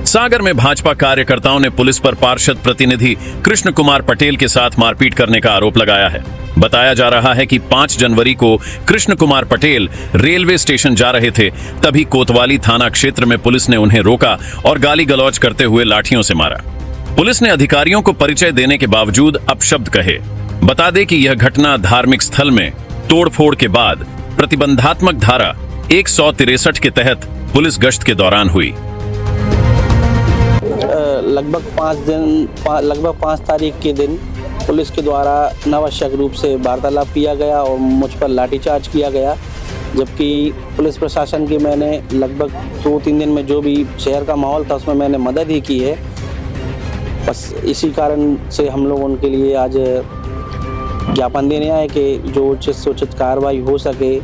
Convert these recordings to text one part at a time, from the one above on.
सागर में भाजपा कार्यकर्ताओं ने पुलिस पर पार्षद प्रतिनिधि कृष्ण कुमार पटेल के साथ मारपीट करने का आरोप लगाया है। बताया जा रहा है कि 5 जनवरी को कृष्ण कुमार पटेल रेलवे स्टेशन जा रहे थे, तभी कोतवाली थाना क्षेत्र में पुलिस ने उन्हें रोका और गाली गलौज करते हुए लाठियों से मारा। पुलिस ने अधिकारियों को परिचय देने के बावजूद अपशब्द कहे। बता दें कि यह घटना धार्मिक स्थल में तोड़फोड़ के बाद प्रतिबंधात्मक धारा 163 के तहत पुलिस गश्त के दौरान हुई। लगभग 5 तारीख के दिन पुलिस के द्वारा अनावश्यक रूप से वार्तालाप किया गया और मुझ पर लाठीचार्ज किया गया, जबकि पुलिस प्रशासन की मैंने लगभग 2-3 दिन में जो भी शहर का माहौल था उसमें मैंने मदद ही की है। बस इसी कारण से हम लोग उनके लिए आज ज्ञापन देने आए कि जो उचित से उचित कार्रवाई हो सके।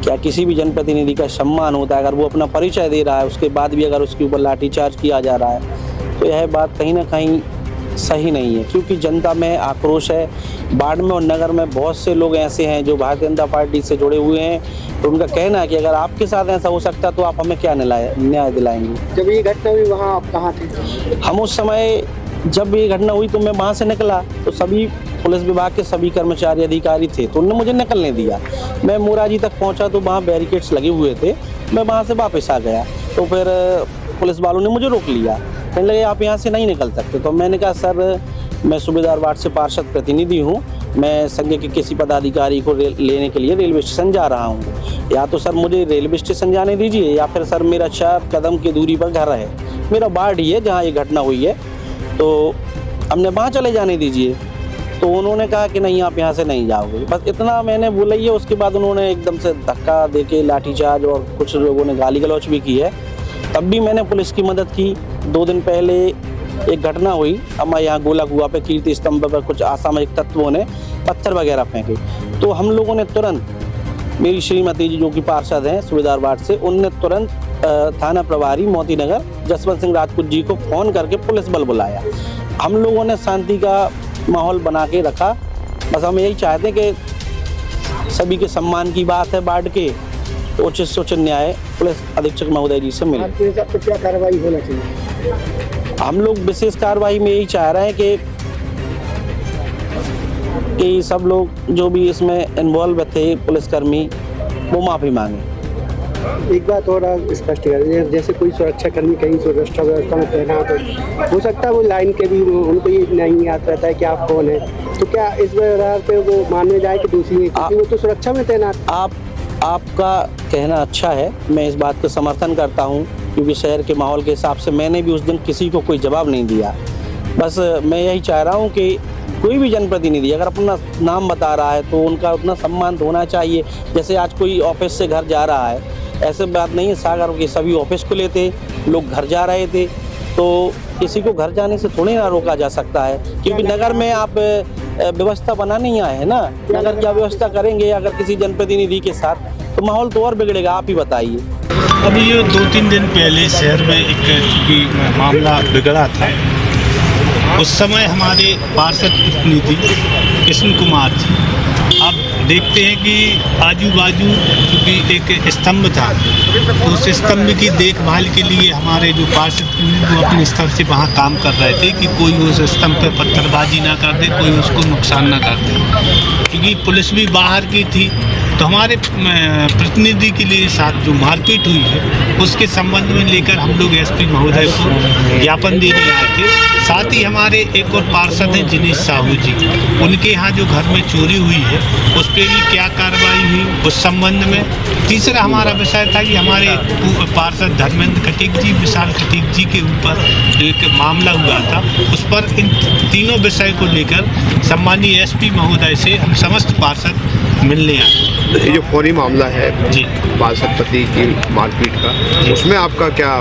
क्या किसी भी जनप्रतिनिधि का सम्मान होता है, अगर वो अपना परिचय दे रहा है उसके बाद भी अगर उसके ऊपर लाठीचार्ज किया जा रहा है तो यह बात कहीं ना कहीं सही नहीं है, क्योंकि जनता में आक्रोश है। बाढ़ में और नगर में बहुत से लोग ऐसे हैं जो भारतीय जनता पार्टी से जुड़े हुए हैं, तो उनका कहना है कि अगर आपके साथ ऐसा हो सकता तो आप हमें क्या न्याय दिलाएंगे। जब ये घटना हुई वहाँ आप कहाँ थे? हम उस समय जब ये घटना हुई तो मैं वहाँ से निकला तो सभी पुलिस विभाग के सभी कर्मचारी अधिकारी थे, तो उन्होंने मुझे निकलने दिया। मैं मोराजी तक पहुँचा तो वहाँ बैरिकेड्स लगे हुए थे, मैं वहाँ से वापस आ गया तो फिर पुलिस वालों ने मुझे रोक लिया, कहने लगे आप यहाँ से नहीं निकल सकते। तो मैंने कहा सर मैं सूबेदार वार्ड से पार्षद प्रतिनिधि हूँ, मैं संघ के किसी पदाधिकारी को लेने के लिए रेलवे स्टेशन जा रहा हूँ, या तो सर मुझे रेलवे स्टेशन जाने दीजिए या फिर सर मेरा 4 कदम की दूरी पर घर है, मेरा वार्ड ही है जहाँ ये घटना हुई है, तो हमने वहाँ चले जाने दीजिए। तो उन्होंने कहा कि नहीं आप यहाँ से नहीं जाओगे, बस इतना मैंने बोला ही है। उसके बाद उन्होंने एकदम से धक्का देके लाठीचार्ज और कुछ लोगों ने गाली गलौज भी की है। तब भी मैंने पुलिस की मदद की। 2 दिन पहले एक घटना हुई हमारे यहाँ गोला कुआं पे, कीर्ति स्तंभ पर कुछ असामाजिक तत्वों ने पत्थर वगैरह फेंके, तो हम लोगों ने तुरंत, मेरी श्रीमती जी जो कि पार्षद हैं सूबेदार वार्ड से, उनने तुरंत थाना प्रभारी मोती नगर जसवंत सिंह राजपूत जी को फ़ोन करके पुलिस बल बुलाया। हम लोगों ने शांति का माहौल बना के रखा। बस हम यही चाहते हैं कि सभी के सम्मान की बात है वार्ड के, तो उचित से उचित न्याय पुलिस अधीक्षक महोदय जी से मिले। आपके हिसाब से क्या कार्रवाई होना चाहिए? हम लोग विशेष कार्रवाई में यही चाह रहे हैं कि सब लोग जो भी इसमें इन्वॉल्व थे पुलिसकर्मी वो माफ़ी मांगे। एक बात और स्पष्ट करें, जैसे कोई सुरक्षाकर्मी कहीं सुरक्षा व्यवस्था में तैनात हो सकता है वो लाइन के भी उनको ये नहीं याद रहता है कि आप कौन है, तो क्या इस व्यवहार पे वो माने जाए कि दोषी है, क्योंकि वो तो सुरक्षा में तैनात। आपका कहना अच्छा है, मैं इस बात को समर्थन करता हूँ, क्योंकि शहर के माहौल के हिसाब से मैंने भी उस दिन किसी को कोई जवाब नहीं दिया। बस मैं यही चाह रहा हूँ कि कोई भी जनप्रतिनिधि अगर अपना नाम बता रहा है तो उनका उतना सम्मान होना चाहिए। जैसे आज कोई ऑफिस से घर जा रहा है, ऐसे बात नहीं है, सागर के सभी ऑफिस को लेते लोग घर जा रहे थे, तो किसी को घर जाने से थोड़ी ना रोका जा सकता है, क्योंकि नगर में आप व्यवस्था बनाने ही आए हैं ना। नगर क्या व्यवस्था करेंगे अगर किसी जनप्रतिनिधि के साथ, तो माहौल तो और बिगड़ेगा। आप ही बताइए। अभी ये 2-3 दिन पहले शहर में एक मामला बिगड़ा था, उस समय हमारे पार्षद प्रतिनिधि कृष्ण कुमार जी, आप देखते हैं कि आजू बाजू चूँकि एक स्तंभ था, तो उस स्तंभ की देखभाल के लिए हमारे जो पार्षद वो अपने स्तर से वहाँ काम कर रहे थे कि कोई उस स्तंभ पर पत्थरबाजी ना कर दे, कोई उसको नुकसान ना कर दे, क्योंकि पुलिस भी बाहर की थी। तो हमारे प्रतिनिधि के लिए साथ जो मारपीट हुई है उसके संबंध में लेकर हम लोग एसपी महोदय को ज्ञापन देने आए थे। साथ ही हमारे एक और पार्षद हैं जिनेश साहू जी, उनके यहाँ जो घर में चोरी हुई है उस पर भी क्या कार्रवाई हुई उस संबंध में। तीसरा हमारा विषय था कि हमारे पार्षद धर्मेंद्र खटीक जी, विशाल खटीक जी के ऊपर एक मामला हुआ था, उस पर इन तीनों विषय को लेकर सम्मानीय एसपी महोदय से हम समस्त पार्षद मिलने आए। ये जो फौरी मामला है जी पार्षद पति की मारपीट का, उसमें आपका क्या?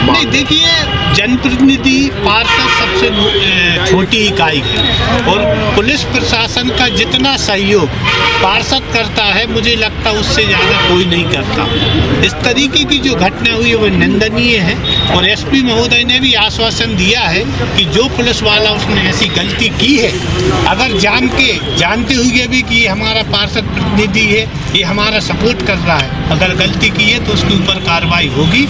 नहीं, देखिए जनप्रतिनिधि पार्षद सबसे छोटी इकाई है और पुलिस प्रशासन का जितना सहयोग पार्षद करता है मुझे लगता है उससे ज़्यादा कोई नहीं करता। इस तरीके की जो घटना हुई है वो निंदनीय है और एसपी महोदय ने भी आश्वासन दिया है कि जो पुलिस वाला उसने ऐसी गलती की है, अगर जानते हुए भी कि हमारा पार्षद प्रतिनिधि है, ये हमारा सपोर्ट कर रहा है, अगर गलती की है तो उसके ऊपर कार्रवाई होगी।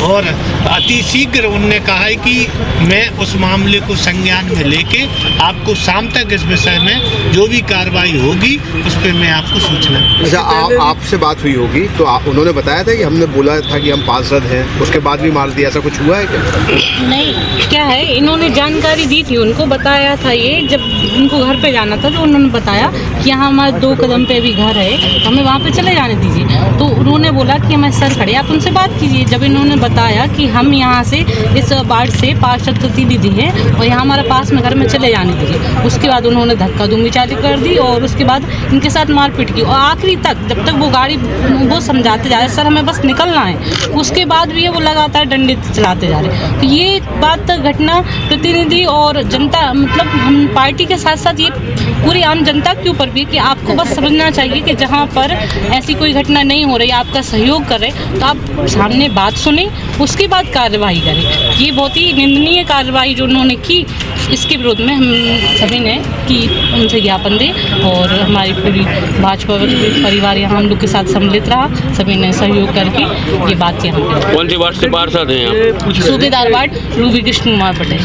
और अति शीघ्र उन्होंने कहा है कि मैं उस मामले को संज्ञान में लेके आपको शाम तक इस विषय में जो भी कार्रवाई होगी उस पर मैं आपको सूचना। अच्छा, आपसे बात हुई होगी तो उन्होंने बताया था कि हमने बोला था कि हम पार्षद हैं, उसके बाद भी मार दिया, ऐसा कुछ हुआ है क्या? नहीं, क्या है, इन्होंने जानकारी दी थी, उनको बताया था। ये जब उनको घर पे जाना था तो उन्होंने बताया कि यहाँ हमारे 2 कदम पे भी घर है, तो हमें वहाँ पे चले जाने दीजिए। तो उन्होंने बोला कि हमारे सर खड़े, आप उनसे बात कीजिए। जब इन्होंने बताया कि हम यहाँ से इस वार्ड से पार्षद प्रतिनिधि हैं और यहाँ हमारे पास में घर में चले जाने दीजिए, उसके बाद उन्होंने धक्का धुम्मी चालू कर दी और उसके बाद इनके साथ मारपीट की। और आखिरी तक जब तक वो गाड़ी वो समझाते जा रहे सर हमें बस निकलना है, उसके बाद भी वो लगातार डंडे चलाते जा रहे। तो ये बात घटना प्रतिनिधि और जनता, मतलब हम पार्टी के साथ साथ ये पूरी आम जनता के ऊपर भी, कि आपको बस समझना चाहिए कि जहाँ पर ऐसी कोई घटना नहीं हो रही, आपका सहयोग करे तो आप सामने बात सुने, उसके बाद कार्रवाई करें। ये बहुत ही निंदनीय कार्रवाई जो उन्होंने की, इसके विरोध में हम सभी ने कि उनसे ज्ञापन दे और हमारी पूरी भाजपा परिवार यहाँ हम लोग के साथ सम्मिलित रहा, सभी ने सहयोग करके ये बात यहाँ पे। कौन सी वार्ड से पार्षद हैं आप? सूबेदार वार्ड रूबी कृष्ण कुमार पटेल।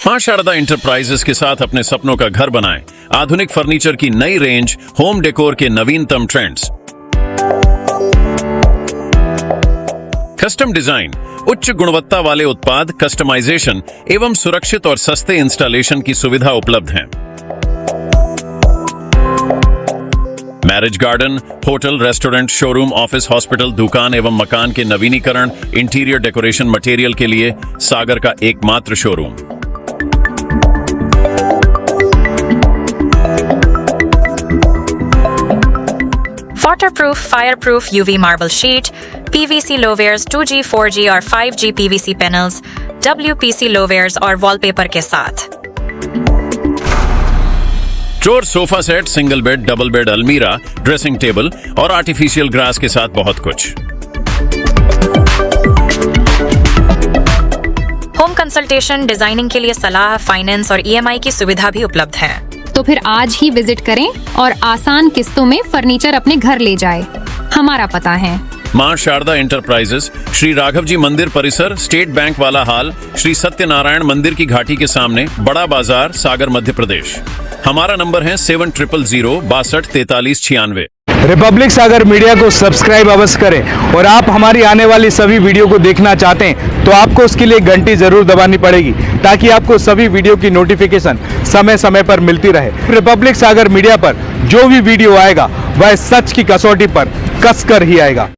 मां शारदा इंटरप्राइजेस के साथ अपने सपनों का घर बनाएं। आधुनिक फर्नीचर की नई रेंज, होम डेकोर के नवीनतम ट्रेंड्स, कस्टम डिजाइन, उच्च गुणवत्ता वाले उत्पाद, कस्टमाइजेशन एवं सुरक्षित और सस्ते इंस्टॉलेशन की सुविधा उपलब्ध है। Marriage garden, hotel, restaurant, showroom, office, hospital, दुकान एवं मकान के नवीनीकरण, इंटीरियर डेकोरेशन मटेरियल के लिए सागर का एकमात्र showroom. Waterproof, fireproof UV marble sheet, PVC lowares 2G, 4G और 5G PVC panels, WPC lowares और wallpaper के साथ। Drawer, sofa set, single bed, double bed, अलमीरा, ड्रेसिंग टेबल और आर्टिफिशियल ग्रास के साथ बहुत कुछ। होम कंसल्टेशन, डिजाइनिंग के लिए सलाह, फाइनेंस और EMI की सुविधा भी उपलब्ध है। तो फिर आज ही विजिट करें और आसान किस्तों में फर्नीचर अपने घर ले जाए। हमारा पता है मां शारदा इंटरप्राइजेस, श्री राघव जी मंदिर परिसर, स्टेट बैंक वाला हाल, श्री सत्यनारायण मंदिर की घाटी के सामने, बड़ा बाजार, सागर, मध्य प्रदेश। हमारा नंबर है 700062 रिपब्लिक सागर मीडिया को सब्सक्राइब अवश्य करें और आप हमारी आने वाली सभी वीडियो को देखना चाहते हैं तो आपको उसके लिए घंटी जरूर दबानी पड़ेगी ताकि आपको सभी वीडियो की नोटिफिकेशन समय समय पर मिलती रहे। रिपब्लिक सागर मीडिया पर जो भी वीडियो आएगा वह सच की कसौटी पर कसकर ही आएगा।